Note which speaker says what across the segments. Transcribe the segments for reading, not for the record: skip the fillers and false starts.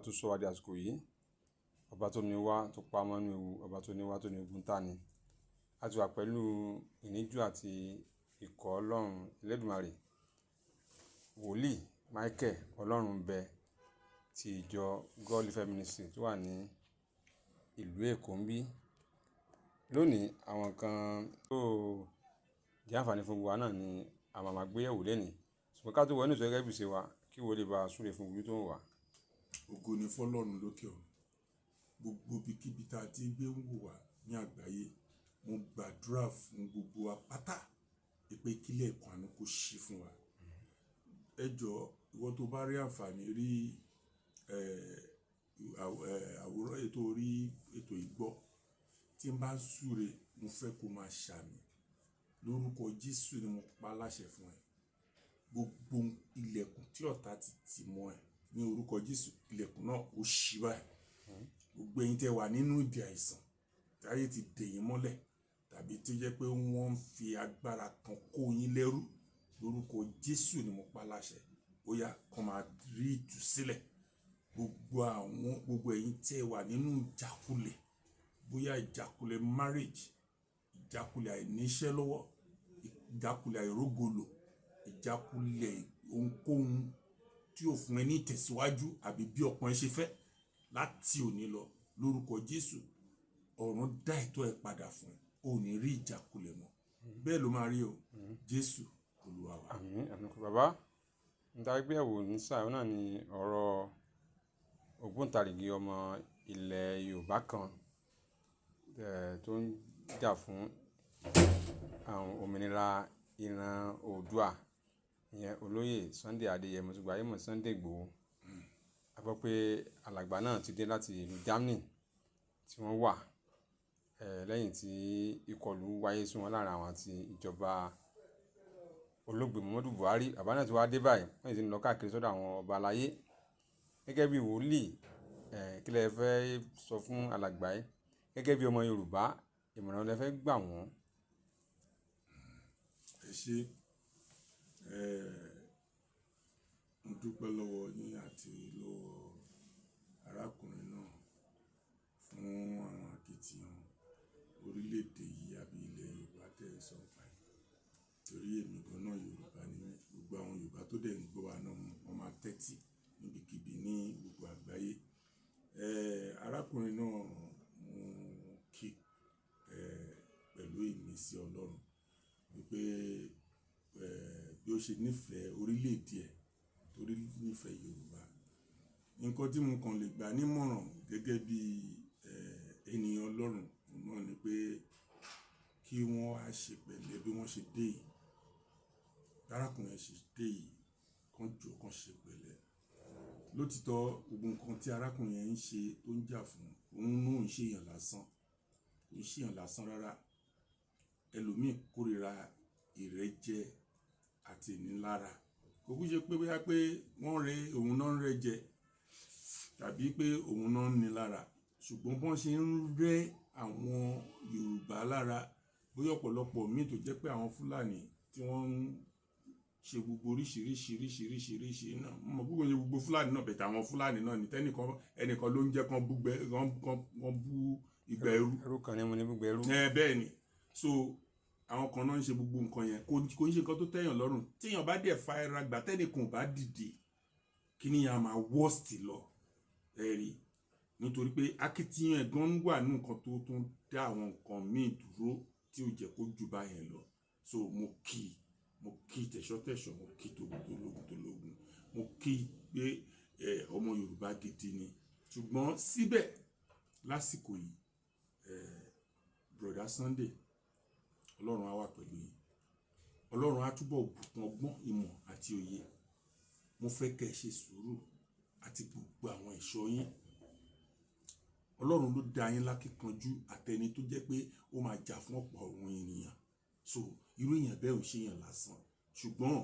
Speaker 1: tó sọ wá di àsìkò yìí, ọba tó ní wá tó pa mọ́ nínú ewu, ọba tó ní wá tó ní ogun ta ni. A ti wà pẹ̀lú ìníjú àti ikọ̀ Ọlọ́run Elédùmarè, wòlíì Michael Ọlọ́run bẹ ti ìjọ God Life Ministry tó wà ní ìlú Èkó ń bí. Lónìí àwọn nǹkan tó jẹ́ àǹfààní fún wa náà ni a máa gbé yẹ̀wò lónìí. Ṣùgbọ́n ká tó wọ inú ìṣẹ́ gẹ́gẹ́ bí ṣe wa, kí wo lè bá a súre fún ojú tó ń wà.
Speaker 2: Ògo ni fọ́lọ́run lókè ọ̀run. Gbogbo ibikíbi tá a ti gbé ń wò wá ní àgbáyé, mo gbàdúrà fún gbogbo apáta pé kílẹ̀ ẹ̀kọ́ àánú kó ṣí fún wa. Ẹ jọ̀ọ́, ìwọ tó bá rí àǹfààní rí àwòrán ètò ìgbọ́ tí n bá ń súre, mo fẹ́ kó máa ṣàmì lórúkọ Jésù ni mo pa láṣẹ fún ẹ. Gbogbo ilẹ̀kùn tí ọ̀tá ti tì mọ́ ẹ ní orúkọ Jésù, ilẹ̀kùn náà ó ṣí báyìí. Gbogbo ẹ̀yin tẹ́ wà nínú ìdè àìsàn táyé ti dè yín mọ́lẹ̀ tàbí tó jẹ́ pé wọ́n ń fi agbára kan kó yín lẹ́rú, lórúkọ Jésù ni mo pa láṣẹ. Ó yá kó máa rí ìtúsílẹ̀. Gbogbo ẹ̀yin tẹ́ wà nínú ìjákulẹ̀, bóyá ìjákulẹ̀ marriage, ìjákulẹ̀ àìníṣẹ́ lọ́wọ́, ìjákulẹ̀ àìrógolo, ìjákulẹ̀ ohunkóhun tí ò fún ẹ ní ìtẹ̀síwájú àbí bí ọkàn ẹ ṣe fẹ́, láti òní lọ lórúkọ Jésù ọ̀run dá ẹ̀tọ́ ẹ padà fún ẹ. O ò ní rí ìjákulẹ̀ mọ́. Bẹ́ẹ̀ ló máa rí o. Jésù Olúwa wa.
Speaker 1: Àmín. Bàbá, n ta gbé yẹ̀wò ní sáà náà ni ọ̀rọ̀ ògbóǹtarìgì ọmọ ilẹ̀ Yorùbá kan tó ń jà fún òmìnira ìran Oòduà, ìyẹn olóyè Sunday Adéyẹmọ tó gbajúmọ̀ Sunday Igboho. A gbọ́ pé alàgbà náà ti dé láti ìlú Germany tí wọ́n wà lẹ́yìn tí ìkọlù wáyé sí wọn láàrin àwọn àti ìjọba olóògbé Muhammadu Buhari. Bàbá náà ti wá dé báyìí, wọ́n ti ń lọ káàkiri sọ́dọ̀ àwọn ọba aláyé. Gẹ́gẹ́ bí wòlíì, kí lẹ fẹ́ sọ fún alàgbà yìí? Gẹ́gẹ́ bí ọmọ Yorùbá, ìmọ̀ràn lẹ fẹ́ gbà wọ́n?
Speaker 2: Ẹ ṣé, mo dúpẹ́ lọ́wọ́ yín àti lọ́wọ́ arákùnrin náà fún àwọn akitiyan orílẹ̀-èdè yìí àbí ilẹ̀ Yorùbá tẹ́ ẹ sọ pa ẹ̀. Torí èmi gan náà Yorùbá ni mí. Gbogbo àwọn Yorùbá tó dẹ̀ ń gbọ́ wa náà wọ́n máa tẹ́tí níbikíbi ní gbogbo àgbáyé. Arákùnrin náà mo kí pẹ̀lú ìmísí Ọlọ́run wípé bí ó ṣe nífẹ̀ẹ́ orílẹ̀-èdè ẹ̀ torí nífẹ̀ẹ́ Yorùbá. Nǹkan tí mo kàn lè gbà nímọ̀ràn gẹ́gẹ́ bí ènìyàn Ọlọ́run náà ni pé kí wọ́n á ṣe pẹ̀lẹ́ bí wọ́n ṣe dé yìí. Arákùnrin ṣe dé yìí, kán jọ̀ọ́ kán ṣe pẹ̀lẹ́. Lótìtọ́ gbogbo nǹkan tí arákùnrin yẹn ń ṣe tó ń jà fún, òun náà ń ṣe èèyàn lásán. Kò ń ṣe èèyàn lásán rárá. Ẹlòmíì kórìíra ìrẹ́jẹ àti ìnilára. Kò kú ṣe pé bóyá pé wọ́n rẹ òun náà ń rẹ́ jẹ tàbí pé òun náà ń ni lára, ṣùgbọ́n bọ́n ṣe ń rẹ́ àwọn Yorùbá lára, bóyá ọ̀pọ̀lọpọ̀ míì tó jẹ́ pé àwọn Fúlàní tí wọ́n ń ṣe gbogbo oríṣiríṣi náà, mo gbogbo ṣe gbogbo Fúlàní náà bẹ̀tẹ̀ àwọn Fúlàní náà ní ẹnìkan ló ń jẹ́ kán bú ìgbà ẹrú.
Speaker 1: Ẹrú kan ní mo ní gbogbo ẹrú.
Speaker 2: Bẹ́ẹ̀ ni. So àwọn kan náà ń ṣe gbogbo nǹkan yẹn, kò ń ṣe nǹkan tó tẹ́yàn lọ́rùn. Téèyàn bá dẹ̀ fa ẹra gbà tẹ́nìkan ò bá dìde, kí ni a máa worst lọ ẹ̀rí. Nítorí pé akitiyan ẹ̀gan wà ní nǹkan tó tún dá àwọn nǹkan míì dúró tí ó jẹ́ kó jù báyẹn lọ. So mo kí tẹ̀ṣọ́tẹ̀ṣọ́, mo kí tológun, mo kí pé ọmọ Yorùbá gidi ni. Ṣùgbọ́n síbẹ̀ lásìkò yìí, Brother Sunday, Ọlọ́run á wà pẹ̀lú yín. Ọlọ́run á túbọ̀ bùkún ọgbọ́n, ìmọ̀ àti òye. Mo fẹ́ kẹ́ ẹ ṣe sùúrù àti gbogbo àwọn ẹ̀ṣọ́ yín. Ọlọ́run ló dá yín lákíkanjú àtẹni tó jẹ́ pé ó máa jà fún ọ̀pọ̀ àwọn ènìyàn. So irú èèyàn bẹ́ẹ̀ ò ṣe èèyàn lásán. Ṣùgbọ́n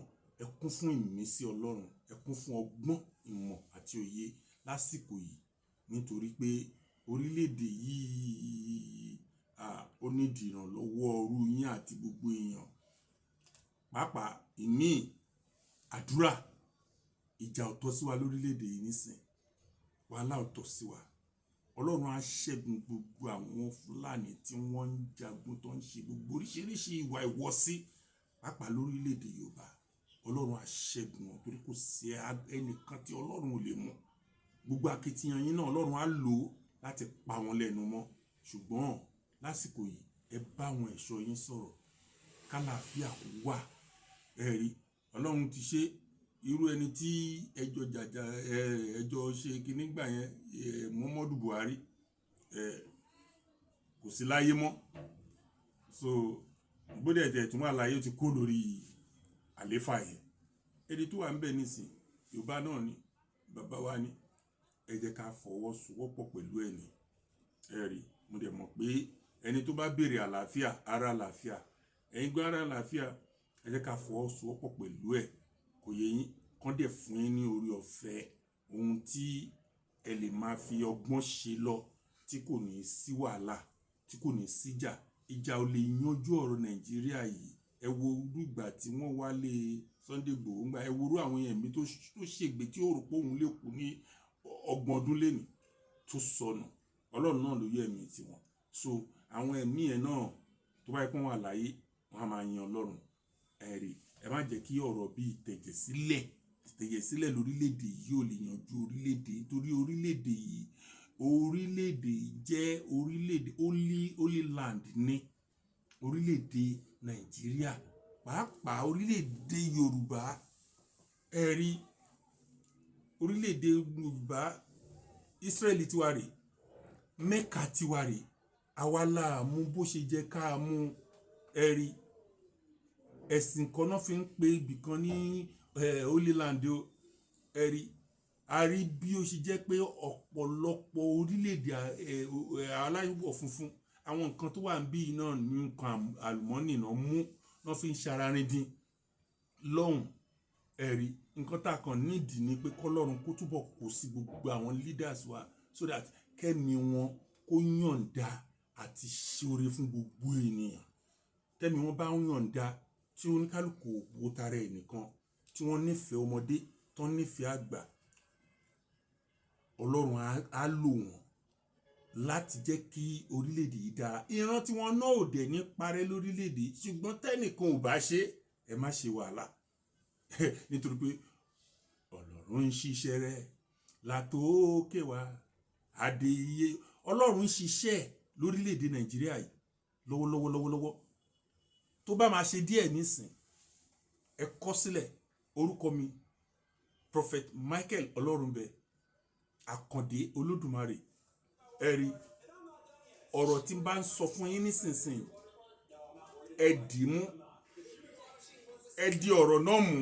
Speaker 2: ẹ kún fún ìmísí Ọlọ́run, ẹ kún fún ọgbọ́n, ìmọ̀ àti òye lásìkò yìí. Nítorí pé orílẹ̀-èdè yìí ó ní ìdìrànlọ́wọ́ ọrú yín àti gbogbo èèyàn. Pàápàá àdúrà ìjà ò tọ́ sí wa lórílẹ̀-èdè yìí nísìn. wàhálà ò tọ́ sí wa. Ọlọ́run á ṣẹ́gun gbogbo àwọn Fúlàní tí wọ́n ń jagun tó ń ṣe gbogbo oríṣiríṣi ìwà ìwọ̀sí pàápàá lórílẹ̀‐èdè Yorùbá. Ọlọ́run á ṣẹ́gun wọn torí kò sí ẹnìkan tí Ọlọ́run ò lè mú. Gbogbo akitiyan yín náà Ọlọ́run á lò ó láti pa wọn lẹ́nu mọ́. Ṣùgbọ́n lásìkò yìí ẹ bá àwọn ẹ̀ṣọ́ yín sọ̀rọ̀ kálàáfíà wà. Ẹ̀rí Ọlọ́run ti ṣe irú ẹni tí ẹjọ́ ṣe kíní gbà yẹn Muhammadu Buhari kò sí láyé mọ́. So bóde ẹ̀jẹ̀ tún wà láyé ti kó lórí àléfà yẹn. Èdè tó wà ń bẹ nísìn Yorùbá náà ni bàbá wa ni ẹ jẹ́ ká fọwọ́sowọ́pọ̀ pẹ̀lú ẹni. Ẹ̀rí mo dẹ̀ mọ̀ pé ẹni tó bá béèrè àlàáfíà ara àlàáfíà ẹ̀yin gbọ́ ara àlàáfíà ẹ jẹ́ ká fọwọ́sowọ́pọ̀ pẹ̀lú ẹ̀ kò yẹ yín kán dẹ̀ fún yín ní orí ọ̀fẹ́ ohun tí ẹ lè máa fi ọgbọ́n ṣe lọ tí kò ní sí wàhálà tí kò ní síjà. Ìjà ò lè yanjú ọ̀rọ̀ Nàìjíríà yìí. Ẹ wo ìgbà tí wọ́n wálé Sunday Igboho ńgbà ẹ worú àwọn ẹ̀mí tó ṣègbè tí ó rò pé òun lè kú ní 30 ọdún lẹ́nu tó sọnù. Ọlọ́run náà ló yẹ ẹ̀mí tiwọn. So àwọn ẹ̀mí ẹ̀ náà tó bá yẹ kó wà láyé wọ́n á máa yan Ọlọ́run. Ẹ̀rí ẹ má jẹ́ kí ọ̀rọ̀ bí ìtẹ̀jẹ̀ sílẹ̀ lórílẹ̀‐èdè yìí ò lè yanjú orílẹ̀‐èdè torí orílẹ̀‐èdè yìí jẹ́ orílẹ̀‐èdè holy land ní orílẹ̀‐èdè Nàìjíríà pàápàá orílẹ̀‐èdè Yorùbá. Ẹ̀rí orílẹ̀‐èdè Yorùbá Israeli tiwa rè Mẹ́kà tiwa rè àwa la mú bó ṣe jẹ́ ká mú. Ẹ̀rí ẹ̀sìn kan náà fi ń pe ibìkan ní holy land o. Ẹ̀rí a rí bí ó ṣe jẹ́ pé ọ̀pọ̀lọpọ̀ orílẹ̀‐èdè aláwọ̀ funfun àwọn nǹkan tó wà ń bí náà ní nǹkan àlùmọ́nì náà mú náà fi ń ṣararindin lọ́hùn. Ẹ̀rí nǹkan tá a kàn nídìí ni pé kọ́lọ́run kó túbọ̀ kó sí gbogbo àwọn leaders wa so that kẹ́mi wọn kó yọ̀ǹda àti ṣoore fún gbogbo ènìyàn. Kẹ́mi wọn bá ń yọ̀ǹda tí oníkálùkù wo tara ẹ̀ nìkan tí wọ́n nífẹ̀ẹ́ ọmọdé tán nífẹ̀ẹ́ àgbà Ọlọ́run á lò wọ́n láti jẹ́ kí orílẹ̀-èdè yìí dára. Ìran tí wọ́n náà ò dẹ̀ ní parẹ́ lórílẹ̀-èdè ṣùgbọ́n tẹ́nìkan ò bá ṣe ẹ má ṣe wàhálà nítorí pé Ọlọ́run ń ṣiṣẹ́ rẹ̀ látòkè wá adéyé. Ọlọ́run ń ṣiṣẹ́ lórílẹ̀-èdè Nàìjíríà yìí lọ́wọ́lọ́wọ́ tó bá máa ṣe díẹ̀ nísìn ẹ kọ sílẹ̀ orúkọ mi Prophet Michael Ọlọ́runbẹ Àkàndé Olódùmarè. Ẹ̀rí ọ̀rọ̀ tí n bá ń sọ fún yín nísinsìnyí ẹ dì mú ẹ di ọ̀rọ̀ náà mú